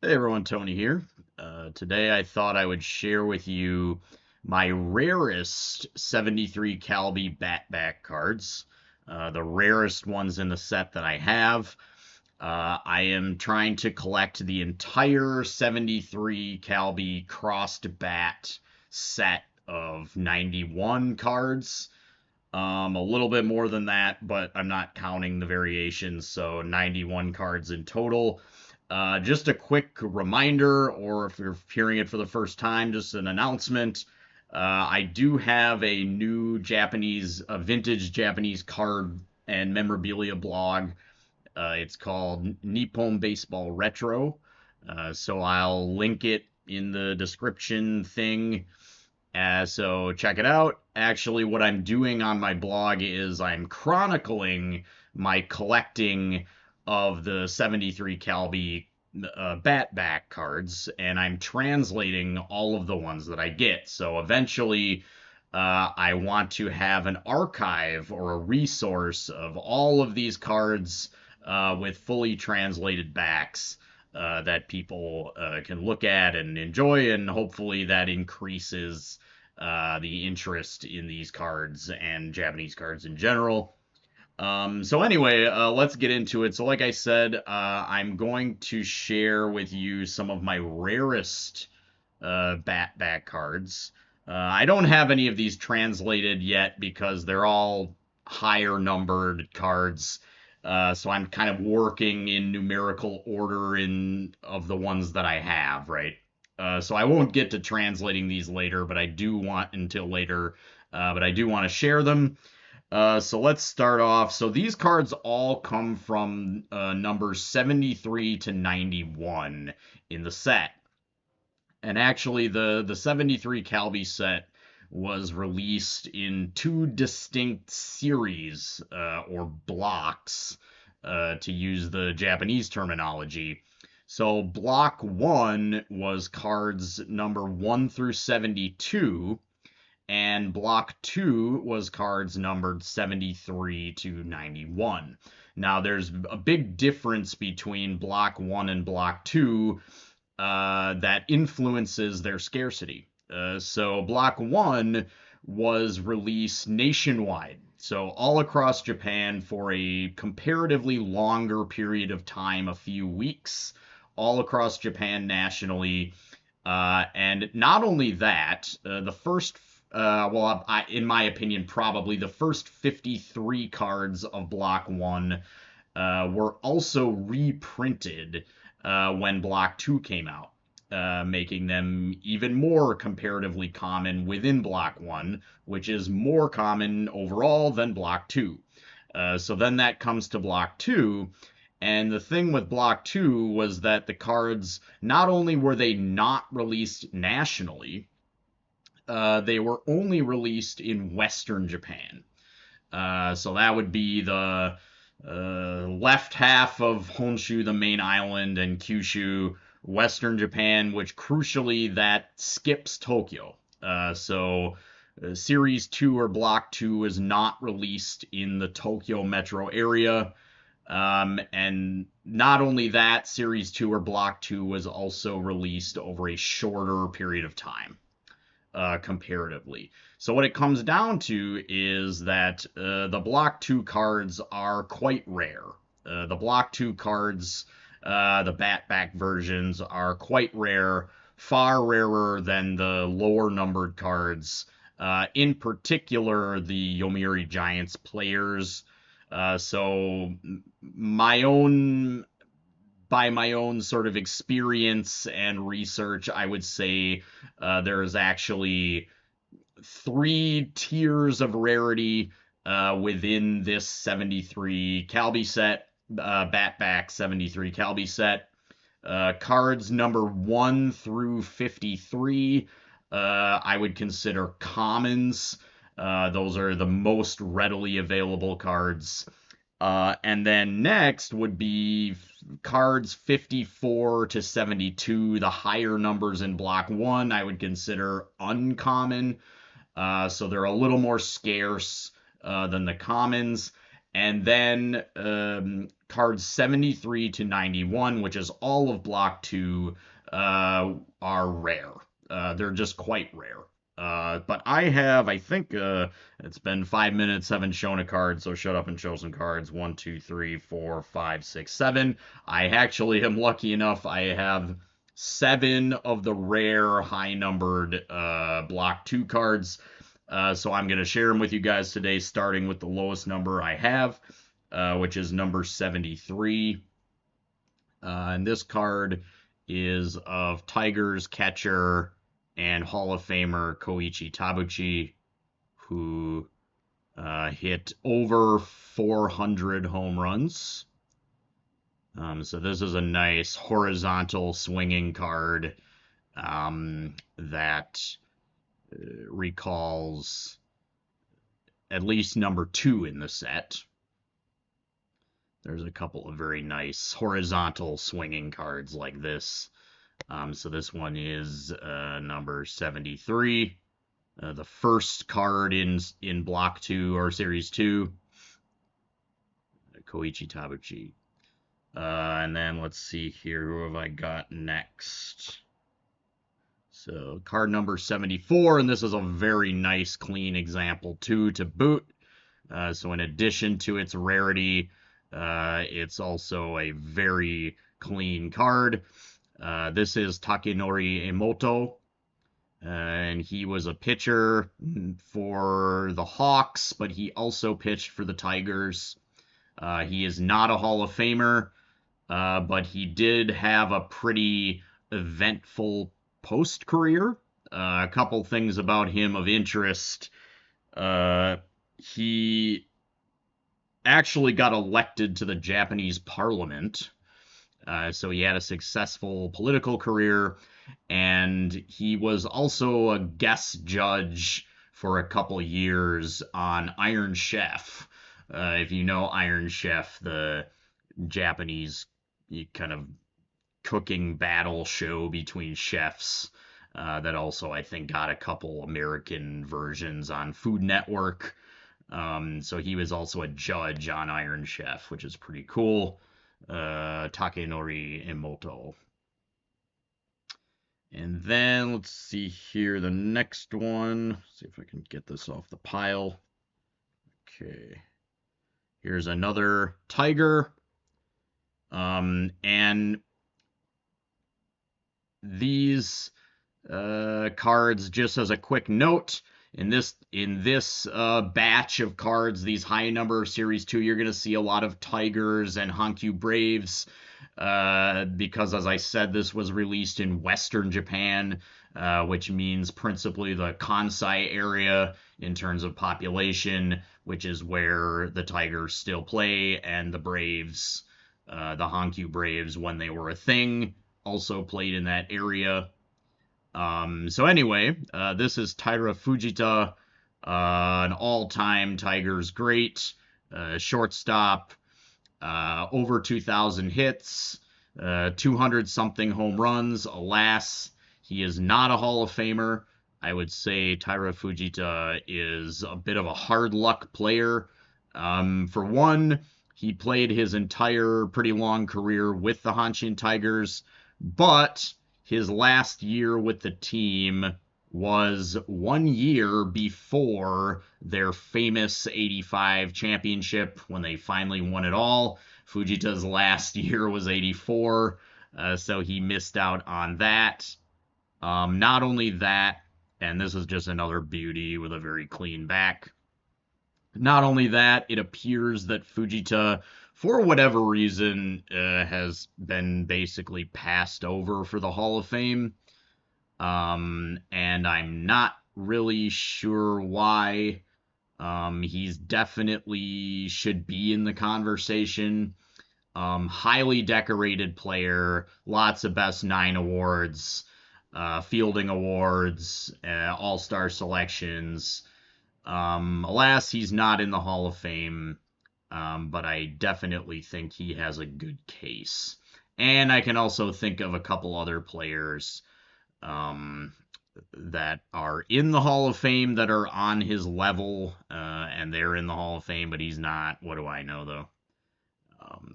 Hey everyone, Tony here. Today I thought I would share with you my rarest 73 Calbee Batback cards, the rarest ones in the set that I have. I am trying to collect the entire 73 Calbee crossed bat set of 91 cards. A little bit more than that, but I'm not counting the variations, so 91 cards in total. Just a quick reminder, or if you're hearing it for the first time, just an announcement. I do have a new vintage Japanese card and memorabilia blog. It's called Nippon Baseball Retro. So I'll link it in the description thing. So check it out. Actually, what I'm doing on my blog is I'm chronicling my collecting of the 73 Calbee Batback cards, and I'm translating all of the ones that I get. So eventually, I want to have an archive or a resource of all of these cards with fully translated backs that people can look at and enjoy, and hopefully that increases the interest in these cards and Japanese cards in general. So anyway, let's get into it. So like I said, I'm going to share with you some of my rarest back cards. I don't have any of these translated yet because they're all higher numbered cards. So I'm kind of working in numerical order in of the ones that I have, right? So I won't get to translating these later, but I do want until later. But I do want to share them. So let's start off. So these cards all come from numbers 73 to 91 in the set. And actually, the 73 Calbee set was released in two distinct series or blocks, to use the Japanese terminology. So, block one was cards number 1 through 72, and block two was cards numbered 73 to 91. Now, there's a big difference between block one and block two that influences their scarcity. So, block one was released nationwide, so all across Japan for a comparatively longer period of time, a few weeks, all across Japan nationally. And not only that, the first in my opinion, probably the first 53 cards of Block 1 were also reprinted when Block 2 came out, making them even more comparatively common within Block 1, which is more common overall than Block 2. So then that comes to Block 2. And the thing with Block 2 was that the cards, not only were they not released nationally, they were only released in Western Japan. So that would be the left half of Honshu, the main island, and Kyushu, Western Japan, which crucially that skips Tokyo. So Series 2 or Block 2 is not released in the Tokyo metro area. And not only that, Series 2 or Block 2 was also released over a shorter period of time, comparatively. So what it comes down to is that the Block 2 cards are quite rare. The Block 2 cards, the Batback versions, are quite rare, far rarer than the lower numbered cards. In particular, the Yomiuri Giants players. So my own by my own sort of experience and research, I would say there's actually three tiers of rarity within this 73 Calbee set, Batback 73 Calbee set. Cards number 1 through 53, I would consider commons. Those are the most readily available cards. And then next would be cards 54 to 72, the higher numbers in block one, I would consider uncommon. So they're a little more scarce than the commons. And then cards 73 to 91, which is all of Block 2, are rare. They're just quite rare. But I think it's been 5 minutes, haven't shown a card, so shut up and show some cards. 1, 2, 3, 4, 5, 6, 7. I actually am lucky enough, I have 7 of the rare high-numbered Block 2 cards. So I'm going to share them with you guys today, starting with the lowest number I have, which is number 73. And this card is of Tigers catcher and Hall of Famer Koichi Tabuchi, who hit over 400 home runs. So this is a nice horizontal swinging card that recalls at least number 2 in the set. There's a couple of very nice horizontal swinging cards like this. So this one is number 73, the first card in Block 2 or Series 2, Koichi Tabuchi. And then let's see here, who have I got next? So card number 74, and this is a very nice, clean example too to boot. So in addition to its rarity, it's also a very clean card. This is Takenori Emoto, and he was a pitcher for the Hawks, but he also pitched for the Tigers. He is not a Hall of Famer, but he did have a pretty eventful post-career. A couple things about him of interest. He actually got elected to the Japanese parliament. So he had a successful political career, and he was also a guest judge for a couple years on Iron Chef. If you know Iron Chef, the Japanese kind of cooking battle show between chefs, that also I think got a couple American versions on Food Network. So he was also a judge on Iron Chef, which is pretty cool. Takenori Emoto. And then let's see here, the next one. See if I can get this off the pile. Okay. Here's another Tiger. And these cards, just as a quick note, in this batch of cards, these high number Series 2, you're going to see a lot of Tigers and Hankyu Braves, because, as I said, this was released in Western Japan, which means principally the Kansai area in terms of population, which is where the Tigers still play, and the Braves, the Hankyu Braves, when they were a thing, also played in that area. So anyway, this is Taira Fujita, an all-time Tigers great, shortstop, over 2,000 hits, 200-something home runs. Alas, he is not a Hall of Famer. I would say Taira Fujita is a bit of a hard luck player. For one, he played his entire pretty long career with the Hanshin Tigers, but his last year with the team was 1 year before their famous 85 championship when they finally won it all. Fujita's last year was 84, so he missed out on that. Not only that, and this is just another beauty with a very clean back. Not only that, it appears that Fujita, for whatever reason, has been basically passed over for the Hall of Fame. And I'm not really sure why. He's definitely should be in the conversation. Highly decorated player, lots of Best 9 awards, fielding awards, all-star selections. Alas, he's not in the Hall of Fame, but I definitely think he has a good case. And I can also think of a couple other players that are in the Hall of Fame that are on his level, and they're in the Hall of Fame, but he's not. What do I know, though?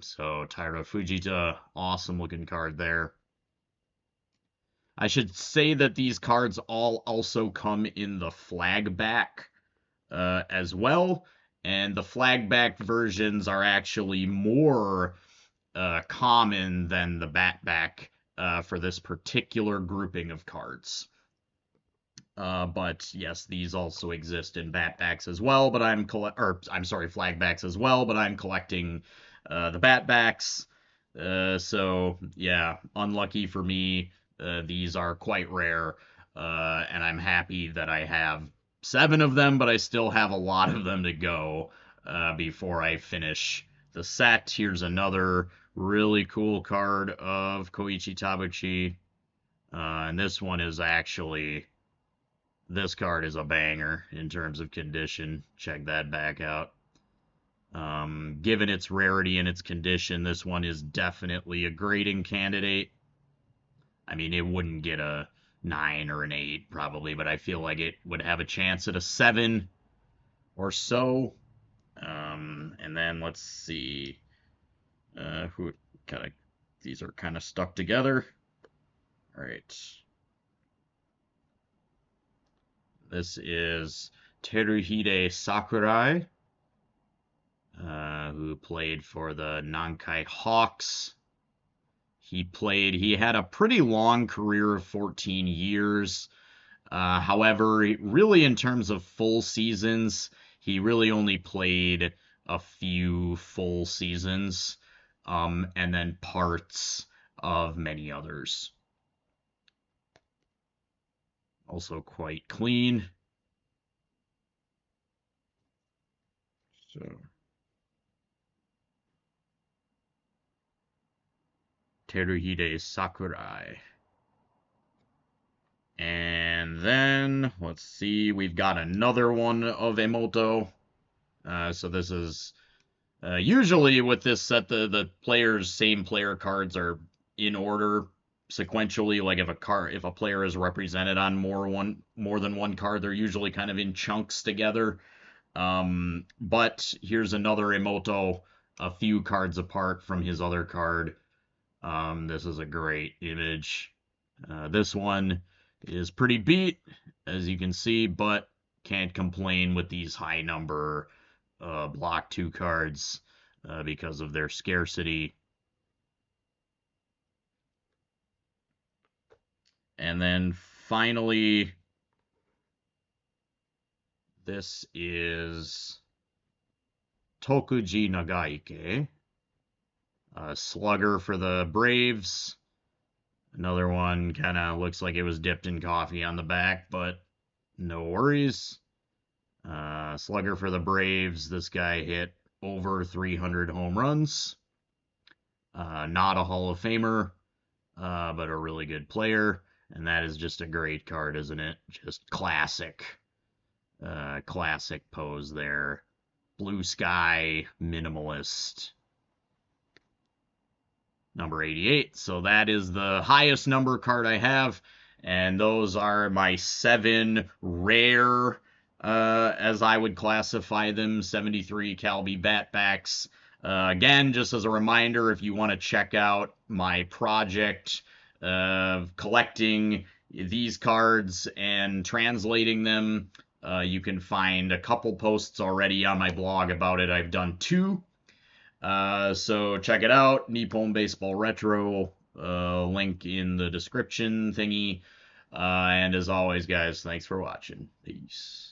So Taira Fujita, awesome looking card there. I should say that these cards all also come in the flag back as well, and the flag back versions are actually more common than the bat back for this particular grouping of cards. But yes, these also exist in bat backs as well. But I'm sorry, flag backs as well. But I'm collecting the bat backs. So yeah, unlucky for me. These are quite rare, and I'm happy that I have 7 of them, but I still have a lot of them to go before I finish the set. Here's another really cool card of Koichi Tabuchi, and this card is a banger in terms of condition. Check that back out. Given its rarity and its condition, this one is definitely a grading candidate. I mean, it wouldn't get a 9 or an 8 probably, but I feel like it would have a chance at a 7 or so. And then let's see. Who kind of these are kind of stuck together. All right. This is Teruhide Sakurai, who played for the Nankai Hawks. He had a pretty long career of 14 years. However, really in terms of full seasons, he really only played a few full seasons, and then parts of many others. Also quite clean. So Teruhide Sakurai. And then, let's see, we've got another one of Emoto. So this is, usually with this set, the same player cards are in order sequentially. Like if a player is represented on more than one card, they're usually kind of in chunks together. But here's another Emoto, a few cards apart from his other card. This is a great image. This one is pretty beat, as you can see, but can't complain with these high number block 2 cards because of their scarcity. And then finally, this is Tokuji Nagaike, a slugger for the Braves. Another one kind of looks like it was dipped in coffee on the back, but no worries. Slugger for the Braves. This guy hit over 300 home runs. Not a Hall of Famer, but a really good player. And that is just a great card, isn't it? Just classic. Classic pose there. Blue sky, minimalist. Number 88. So that is the highest number card I have. And those are my 7 rare, as I would classify them, 73 Calbee Batbacks. Again, just as a reminder, if you want to check out my project of collecting these cards and translating them, you can find a couple posts already on my blog about it. I've done 2. So check it out. Nippon Baseball Retro, link in the description thingy. And as always, guys, thanks for watching. Peace.